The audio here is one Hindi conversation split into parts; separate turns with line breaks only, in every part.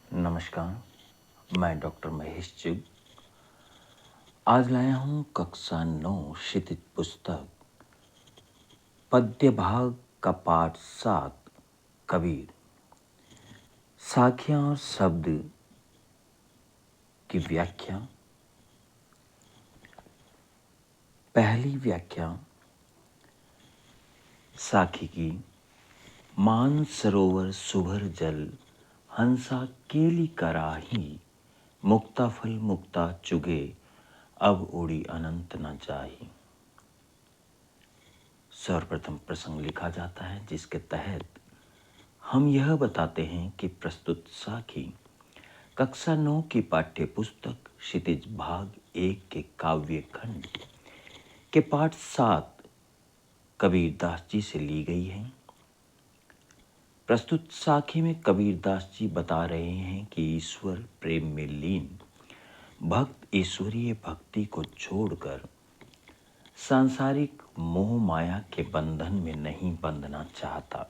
नमस्कार, मैं डॉक्टर महेश चुग। आज लाया हूँ कक्षा 9 क्षितिज पुस्तक पद्य भाग का पाठ 7 कबीर। साखियाँ और शब्द की व्याख्या। पहली व्याख्या साखी की। मान सरोवर सुभर जल, हंसा केली कराही, मुक्ता फल मुक्ता चुगे, अब उड़ी अनंत न जाही। सर्वप्रथम प्रसंग लिखा जाता है जिसके तहत हम यह बताते हैं कि प्रस्तुत साखी कक्षा 9 की पाठ्य पुस्तक क्षितिज भाग 1 के काव्य खंड के पाठ 7 कबीरदास जी से ली गई है। प्रस्तुत साखी में कबीरदास जी बता रहे हैं कि ईश्वर प्रेम में लीन भक्त ईश्वरीय भक्ति को छोड़कर सांसारिक मोह माया के बंधन में नहीं बंधना चाहता।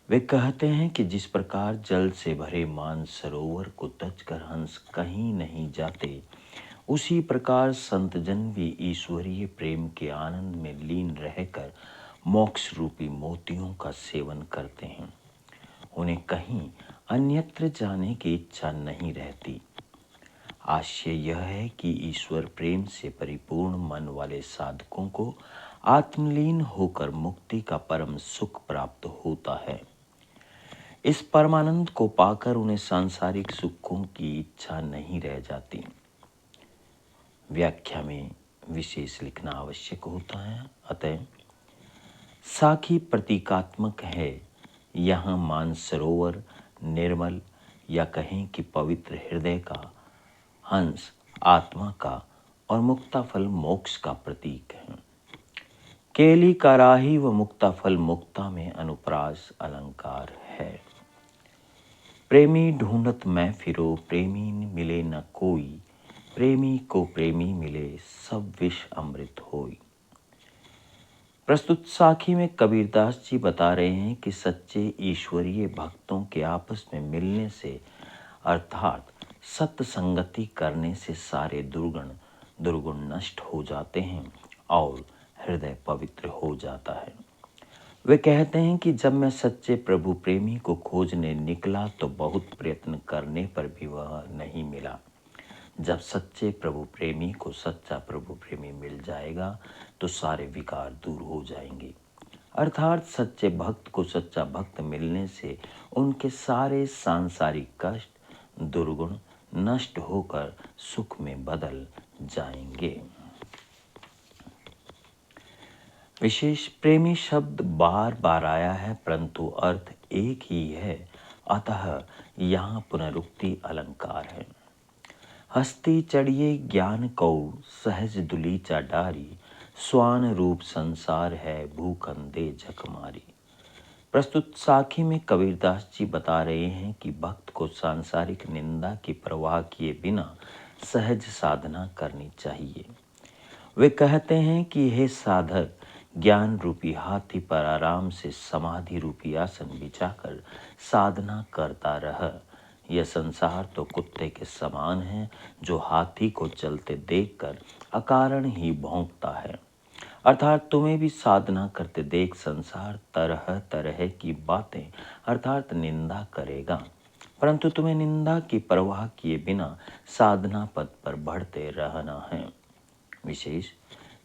वे कहते हैं कि जिस प्रकार जल से भरे मान सरोवर को तजकर हंस कहीं नहीं जाते, उसी प्रकार संतजन भी ईश्वरीय प्रेम के आनंद में लीन रहकर मोक्ष रूपी मोतियों का सेवन करते हैं। उन्हें कहीं अन्यत्र जाने की इच्छा नहीं रहती। आशय यह है कि ईश्वर प्रेम से परिपूर्ण मन वाले साधकों को आत्मलीन होकर मुक्ति का परम सुख प्राप्त होता है। इस परमानंद को पाकर उन्हें सांसारिक सुखों की इच्छा नहीं रह जाती। व्याख्या में विशेष लिखना आवश्यक होता है। अतः साखी प्रतीकात्मक है। यहाँ मानसरोवर निर्मल या कहें कि पवित्र हृदय का, हंस आत्मा का और मुक्ता फल मोक्ष का प्रतीक है। केली कराही व मुक्ता फल मुक्ता में अनुप्रास अलंकार है। प्रेमी ढूंढत मैं फिरो, प्रेमी मिले न कोई, प्रेमी को प्रेमी मिले, सब विष अमृत होई। प्रस्तुत साखी में कबीरदास जी बता रहे हैं कि सच्चे ईश्वरीय भक्तों के आपस में मिलने से अर्थात सत्य संगति करने से सारे दुर्गुण नष्ट हो जाते हैं और हृदय पवित्र हो जाता है। वे कहते हैं कि जब मैं सच्चे प्रभु प्रेमी को खोजने निकला तो बहुत प्रयत्न करने पर भी वह नहीं मिला। जब सच्चे प्रभु प्रेमी को सच्चा प्रभु प्रेमी मिल जाएगा तो सारे विकार दूर हो जाएंगे। अर्थात सच्चे भक्त को सच्चा भक्त मिलने से उनके सारे सांसारिक कष्ट दुर्गुण नष्ट होकर सुख में बदल जाएंगे। विशेष प्रेमी शब्द बार बार आया है परंतु अर्थ एक ही है, अतः यहाँ पुनरुक्ति अलंकार है। हस्ती चढ़िए ज्ञान कौ, सहज दुलीचा डारी, स्वान रूप संसार है, भूखंदे झकमारी। प्रस्तुत साखी में कबीरदास जी बता रहे हैं कि भक्त को सांसारिक निंदा की परवाह किए बिना सहज साधना करनी चाहिए। वे कहते हैं कि हे साधक, ज्ञान रूपी हाथी पर आराम से समाधि रूपी आसन बिछाकर साधना करता रह। यह संसार तो कुत्ते के समान है जो हाथी को चलते देखकर अकारण ही भौंकता है। अर्थात तुम्हें भी साधना करते देख संसार तरह तरह की बातें अर्थात निंदा करेगा, परंतु तुम्हें निंदा की परवाह किए बिना साधना पद पर बढ़ते रहना है। विशेष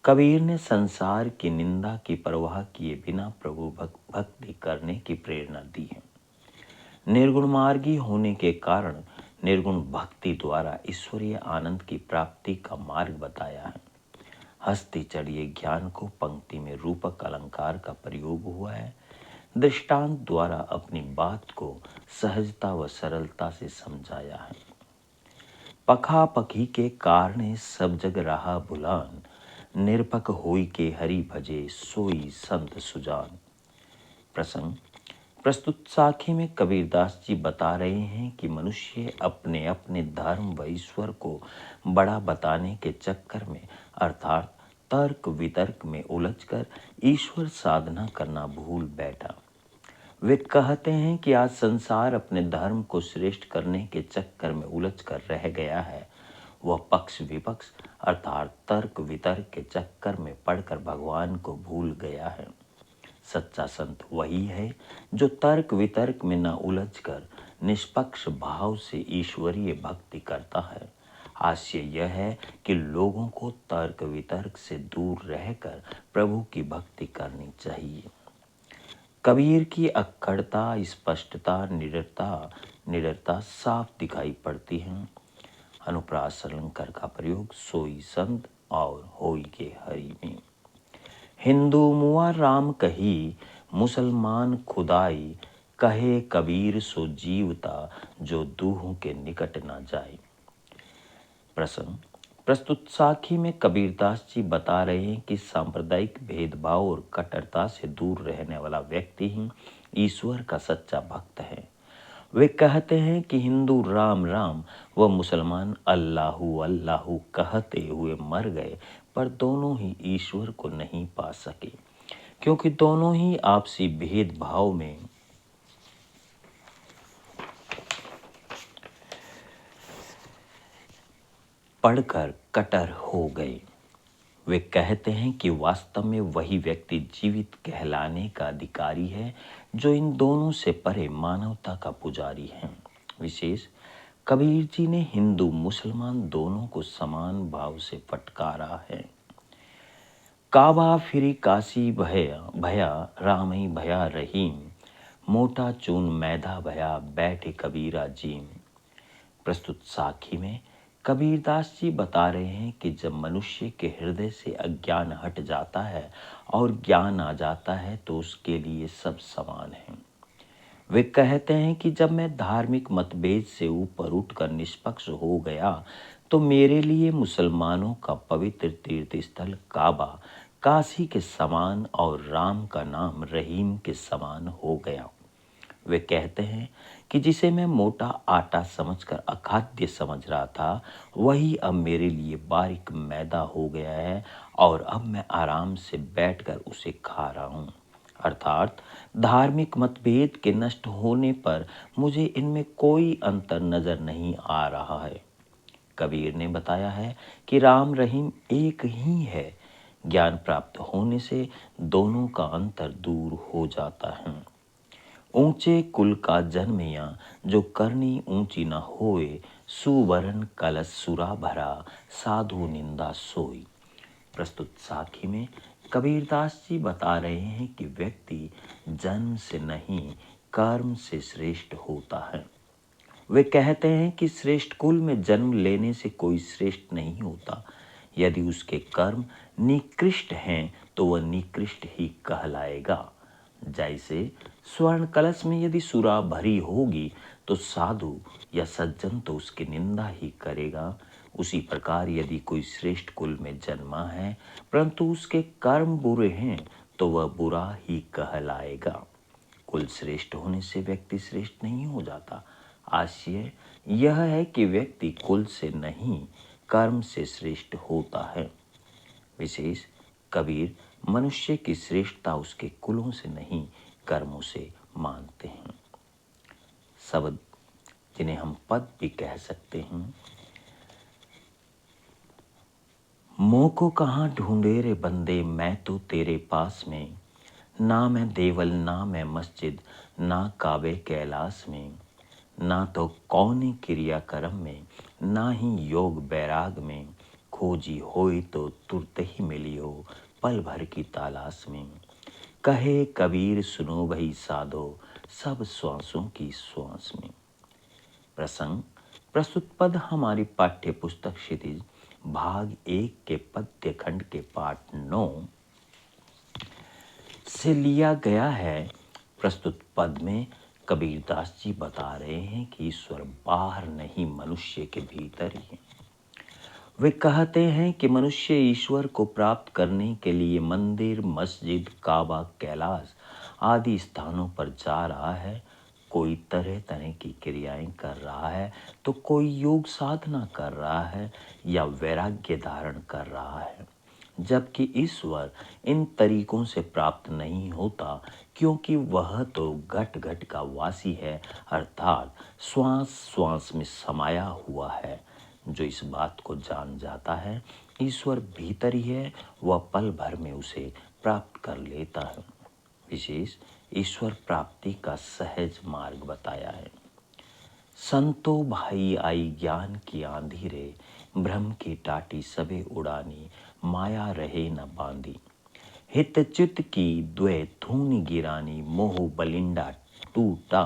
कबीर ने संसार की निंदा की परवाह किए बिना प्रभु भक्ति करने की प्रेरणा दी है। निर्गुण मार्गी होने के कारण निर्गुण भक्ति द्वारा ईश्वरीय आनंद की प्राप्ति का मार्ग बताया है। हस्ती चढ़िए ज्ञान को पंक्ति में रूपक अलंकार का प्रयोग हुआ है। दृष्टांत द्वारा अपनी बात को सहजता व सरलता से समझाया है। पखा पखी के कारणे सब जग रहा भुलान, निरपक होई के हरि भजे, सोई संत सुजान। प्रसंग प्रस्तुत साखी में कबीरदास जी बता रहे हैं कि मनुष्य अपने अपने धर्म व ईश्वर को बड़ा बताने के चक्कर में अर्थात तर्क वितर्क में उलझकर ईश्वर साधना करना भूल बैठा। वे कहते हैं कि आज संसार अपने धर्म को श्रेष्ठ करने के चक्कर में उलझ कर रह गया है। वह पक्ष विपक्ष अर्थात तर्क वितर्क के चक्कर में पड़कर भगवान को भूल गया है। सच्चा संत वही है जो तर्क वितर्क में न उलझकर निष्पक्ष भाव से ईश्वरीय भक्ति करता है। आशय यह है कि लोगों को तर्क वितर्क से दूर रहकर प्रभु की भक्ति करनी चाहिए। कबीर की अक्खड़ता, स्पष्टता, निडरता साफ दिखाई पड़ती है। अनुप्रास अलंकार का प्रयोग सोई संत और होई के हरि में। हिंदू मुआ राम कही, मुसलमान खुदाई, कहे कबीर सो जीवता, जो दूहों के निकट ना जाए। प्रसंग प्रस्तुत साखी में कबीरदास जी बता रहे हैं कि सांप्रदायिक भेदभाव और कट्टरता से दूर रहने वाला व्यक्ति ही ईश्वर का सच्चा भक्त है। वे कहते हैं कि हिंदू राम राम व मुसलमान अल्लाहू अल्लाहू कहते हुए मर गए, पर दोनों ही ईश्वर को नहीं पा सके, क्योंकि दोनों ही आपसी भेदभाव में पढ़कर कटर हो गए। वे कहते हैं कि वास्तव में वही व्यक्ति जीवित कहलाने का अधिकारी है जो इन दोनों से परे मानवता का पुजारी है। विशेष कबीर जी ने हिंदू मुसलमान दोनों को समान भाव से फटकारा है। काबा फिरी काशी भया भया, रामई भया रहीम, मोटा चून मैदा भया, बैठे कबीरा जीम। प्रस्तुत साखी में कबीरदास जी बता रहे हैं कि जब मनुष्य के हृदय से अज्ञान हट जाता है और ज्ञान आ जाता है तो उसके लिए सब समान है। वे कहते हैं कि जब मैं धार्मिक मतभेद से ऊपर उठकर निष्पक्ष हो गया तो मेरे लिए मुसलमानों का पवित्र तीर्थ स्थल काबा काशी के समान और राम का नाम रहीम के समान हो गया। वे कहते हैं कि जिसे मैं मोटा आटा समझकर अखाद्य समझ रहा था वही अब मेरे लिए बारीक मैदा हो गया है और अब मैं आराम से बैठकर उसे खा रहा हूँ। अर्थात धार्मिक मतभेद के नष्ट होने पर मुझे इनमें कोई अंतर नजर नहीं आ रहा है। कबीर ने बताया है कि राम रहीम एक ही है। ज्ञान प्राप्त होने से दोनों का अंतर दूर हो जाता है। ऊंचे कुल का जन्मिया, जो करनी ऊंची न होए, सुवर्ण कलश सुरा भरा, साधु निंदा सोई। प्रस्तुत साखी में कबीरदास जी बता रहे हैं कि व्यक्ति जन्म से नहीं कर्म से श्रेष्ठ होता है। वे कहते हैं कि श्रेष्ठ कुल में जन्म लेने से कोई श्रेष्ठ नहीं होता। यदि उसके कर्म निकृष्ट हैं तो वह निकृष्ट ही कहलाएगा। जैसे स्वर्ण कलश में यदि सुरा भरी होगी तो साधु या सज्जन तो उसकी निंदा ही करेगा। उसी प्रकार यदि कोई श्रेष्ठ कुल में जन्मा है परंतु उसके कर्म बुरे हैं तो वह बुरा ही कहलाएगा। कुल श्रेष्ठ होने से व्यक्ति श्रेष्ठ नहीं हो जाता। आशय यह है कि व्यक्ति कुल से नहीं कर्म से श्रेष्ठ होता है। विशेष कबीर मनुष्य की श्रेष्ठता उसके कुलों से नहीं कर्मों से मानते हैं। शब्द जिन्हें हम पद भी कह सकते हैं। मोह को कहाँ ढूंढे रे बंदे, मैं तो तेरे पास में, ना मैं देवल ना मैं मस्जिद, ना काबे कैलाश में, ना तो कौने क्रिया कर्म में, ना ही योग बैराग में, खोजी होई तो तुरत ही मिली हो पल भर की तलाश में। कहे कबीर सुनो भई साधो, सब श्वासों की श्वास में। प्रसंग प्रस्तुत पद हमारी पाठ्य पुस्तक क्षितिज भाग 1 के पद्य खंड के पाठ 9 से लिया गया है। प्रस्तुत पद में कबीरदास जी बता रहे हैं कि ईश्वर बाहर नहीं मनुष्य के भीतर ही है। वे कहते हैं कि मनुष्य ईश्वर को प्राप्त करने के लिए मंदिर, मस्जिद, काबा, कैलाश आदि स्थानों पर जा रहा है। कोई तरह तरह की क्रियाएं कर रहा है तो कोई योग साधना कर रहा है या वैराग्य धारण कर रहा है। जबकि ईश्वर इन तरीकों से प्राप्त नहीं होता, क्योंकि वह तो घट घट का वासी है, अर्थात श्वास श्वास में समाया हुआ है। जो इस बात को जान जाता है ईश्वर भीतर ही है, वह पल भर में उसे प्राप्त कर लेता है। विशेष ईश्वर प्राप्ति का सहज मार्ग बताया है। संतो भाई आई ज्ञान की आंधी रे, भ्रम की टाटी सबे उड़ानी, माया रहे न बांधी। हित चित की द्वे धूनि गिरानी, मोह बलिंडा टूटा।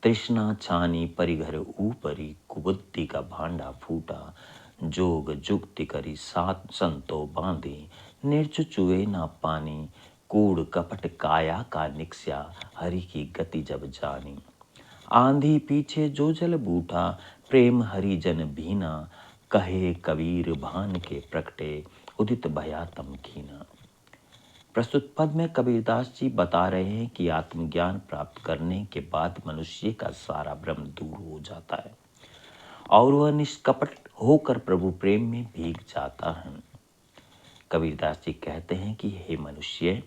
तृष्णा छानी परिघर ऊपरी, कुबुद्धि का भांडा फूटा। जोग जुक्ति करी सात संतो बांधी, निर्चु चुए ना पानी। कूड़ कपट काया का निक्स्या, हरि की गति जब जानी। आंधी पीछे जो जल बूठा, प्रेम हरिजन भीना। कहे कबीर भान के प्रकटे, उदित भया तम कीना। प्रस्तुत पद में कबीरदास जी बता रहे हैं कि आत्मज्ञान प्राप्त करने के बाद मनुष्य का सारा भ्रम दूर हो जाता है और वह निष्कपट होकर प्रभु प्रेम में भीग जाता है। कबीरदास जी कहते हैं कि हे मनुष्य,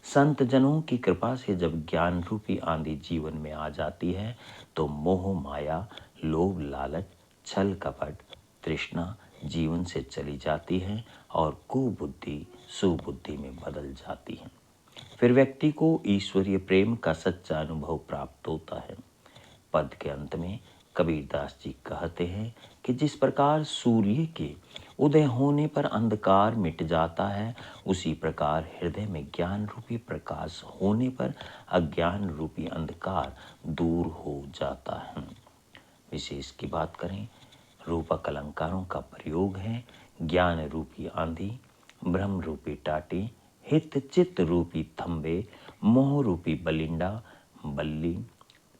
संत जनों की कृपा से जब ज्ञान रूपी आंधी जीवन में आ जाती है तो मोह माया, लोभ लालच, छल कपट, तृष्णा जीवन से चली जाती है और कुबुद्धि सुबुद्धि में बदल जाती है। फिर व्यक्ति को ईश्वरीय प्रेम का सच्चा अनुभव प्राप्त होता है। पद के अंत में कबीरदास जी कहते हैं कि जिस प्रकार सूर्य के उदय होने पर अंधकार मिट जाता है, उसी प्रकार हृदय में ज्ञान रूपी प्रकाश होने पर अज्ञान रूपी अंधकार दूर हो जाता है। विशेष की बात करें, रूपक अलंकारों का प्रयोग है ज्ञान रूपी आंधी, ब्रह्म रूपी टाटी, हित चित्त रूपी थंबे, मोह रूपी बलिंडा बल्ली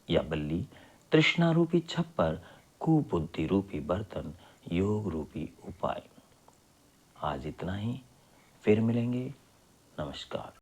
या बल्ली, तृष्णा रूपी छप्पर, कुबुद्धि रूपी बर्तन, योग रूपी उपाय। आज इतना ही, फिर मिलेंगे। नमस्कार।